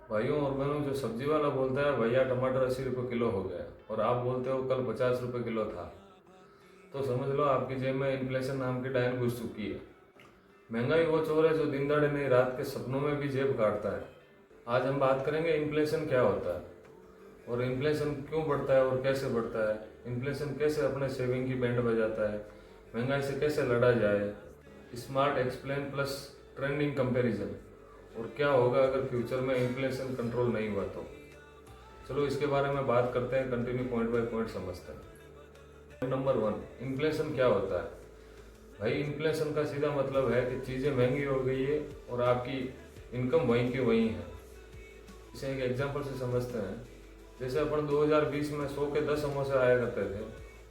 भाइयों और बहनों, जो सब्जी वाला बोलता है भैया टमाटर 80 रुपये किलो हो गया और आप बोलते हो कल 50 रुपये किलो था, तो समझ लो आपकी जेब में इन्फ्लेशन नाम की डायन घुस चुकी है। महंगाई वो चोर है जो दिन दाड़े नहीं रात के सपनों में भी जेब काटता है। आज हम बात करेंगे इन्फ्लेशन क्या होता है और इन्फ्लेशन क्यों बढ़ता है और कैसे बढ़ता है, इन्फ्लेशन कैसे अपने सेविंग की बैंड बजाता है, महंगाई से कैसे लड़ा जाए, smart explain plus trending comparison, और क्या होगा अगर फ्यूचर में इन्फ्लेशन कंट्रोल नहीं हुआ तो। चलो इसके बारे में बात करते हैं, कंटिन्यू पॉइंट बाय पॉइंट समझते हैं। पॉइंट नंबर 1, इन्फ्लेशन क्या होता है। भाई इन्फ्लेशन का सीधा मतलब है कि चीज़ें महंगी हो गई है और आपकी इनकम वहीं की वहीं है। इसे एक एग्जांपल से समझते हैं। जैसे अपन 2020 में 100 के 10 समोसे आया करते थे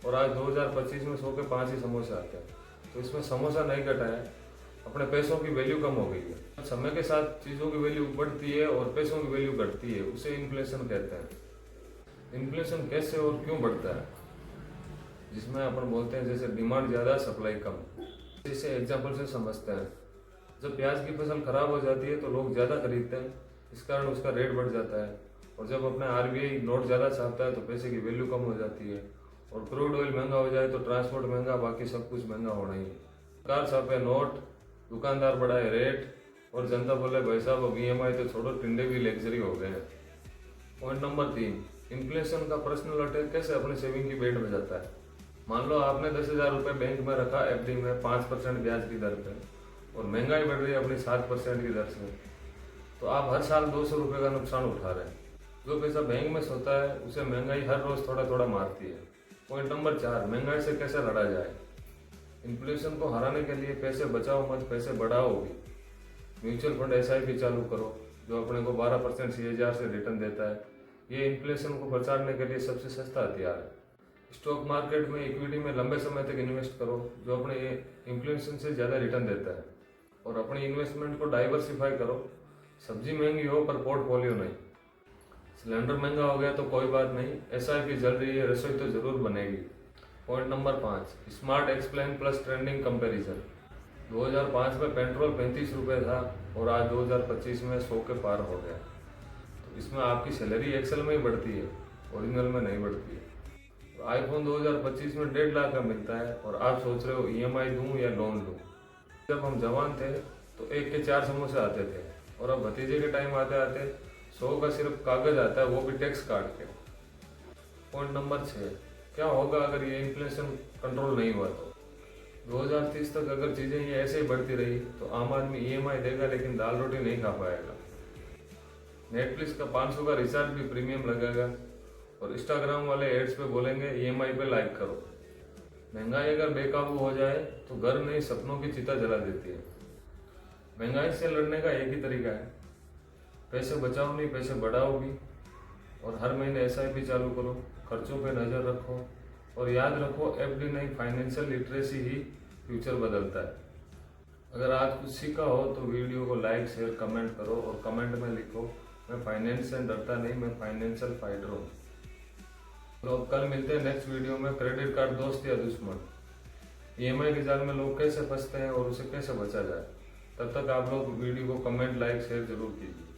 और आज 2025 में 100 के 5 ही समोसे आते हैं, तो इसमें समोसा नहीं घटा है, अपने पैसों की वैल्यू कम हो गई है। समय के साथ चीज़ों की वैल्यू बढ़ती है और पैसों की वैल्यू घटती है, उसे इन्फ्लेशन कहते हैं। इन्फ्लेशन कैसे और क्यों बढ़ता है, जिसमें अपन बोलते हैं जैसे डिमांड ज़्यादा सप्लाई कम। इसे एग्जाम्पल से समझते हैं। जब प्याज की फसल खराब हो जाती है तो लोग ज़्यादा खरीदते हैं, इस कारण उसका रेट बढ़ जाता है। और जब अपने आरबीआई नोट ज़्यादा छापता है तो पैसे की वैल्यू कम हो जाती है। और क्रूड ऑयल महंगा हो जाए तो ट्रांसपोर्ट महंगा, बाकी सब कुछ महंगा होना ही है। सरकार छापे नोट, दुकानदार बढ़ाए रेट और जनता बोले भाई साहब अब ईएमआई तो छोड़ो, टिंडे भी लग्जरी हो गए हैं। पॉइंट नंबर 3, इन्फ्लेशन का पर्सनल अटैक कैसे अपनी सेविंग की बेट बजाता है। मान लो आपने 10,000 रुपये बैंक में रखा एफडी में 5% ब्याज की दर पे, और महंगाई बढ़ रही है अपनी 7% की दर से, तो आप हर साल 200 रुपये का नुकसान उठा रहे हैं। जो पैसा बैंक में सोता है उसे महंगाई हर रोज थोड़ा थोड़ा मारती है। पॉइंट नंबर 4, महंगाई से कैसे लड़ा जाए। इन्फ्लेशन को हराने के लिए पैसे बचाओ मत, पैसे बढ़ाओ भी। म्यूचुअल फंड एसआईपी चालू करो जो अपने को 12% सीएजीआर से रिटर्न देता है। ये इन्फ्लेशन को बचाने के लिए सबसे सस्ता हथियार है। स्टॉक मार्केट में इक्विटी में लंबे समय तक इन्वेस्ट करो जो अपने इन्फ्लेशन से ज़्यादा रिटर्न देता है। और अपनी इन्वेस्टमेंट को डाइवर्सिफाई करो। सब्जी महंगी हो पर पोर्टफोलियो नहीं। सिलेंडर महंगा हो गया तो कोई बात नहीं, एसआईपी जल रही है, रसोई तो जरूर बनेगी। Point number 5, smart explain plus trending comparison. 2005 में पेट्रोल 35 रुपये था और आज 2025 में 100 के पार हो गया। तो इसमें आपकी सैलरी एक्सेल में ही बढ़ती है, ओरिजिनल में नहीं बढ़ती है। तो आईफोन 2025 में 1.5 लाख का मिलता है और आप सोच रहे हो ईएमआई दूं या लोन लूं। जब हम जवान थे तो 1 के 4 समोसे आते थे और अब भतीजे के टाइम आते आते 100 का सिर्फ कागज आता है, वो भी टैक्स काट के। पॉइंट नंबर 6, क्या होगा अगर ये इन्फ्लेशन कंट्रोल नहीं हुआ तो। 2030 तक अगर चीज़ें ये ऐसे ही बढ़ती रही तो आम आदमी ईएमआई देगा लेकिन दाल रोटी नहीं खा पाएगा। नेटफ्लिक्स का 500 का रिचार्ज भी प्रीमियम लगेगा और इंस्टाग्राम वाले एड्स पे बोलेंगे ईएमआई पे लाइक करो। महंगाई अगर बेकाबू हो जाए तो घर नहीं सपनों की चिता जला देती है। महंगाई से लड़ने का एक ही तरीका है, पैसे बचाओ नहीं पैसे बढ़ाओ भी। और हर महीने एसआईपी चालू करो, खर्चों पे नज़र रखो और याद रखो एफडी नहीं, फाइनेंशियल लिटरेसी ही फ्यूचर बदलता है। अगर आज कुछ सीखा हो तो वीडियो को लाइक शेयर कमेंट करो और कमेंट में लिखो मैं फाइनेंस से डरता नहीं, मैं फाइनेंशियल फाइटर हूँ। तो कल मिलते हैं नेक्स्ट वीडियो में। क्रेडिट कार्ड दोस्त या दुश्मन, ईएमआई के जाल में लोग कैसे फंसते हैं और उसे कैसे बचा जाए। तब तक आप लोग वीडियो को कमेंट लाइक शेयर जरूर कीजिए।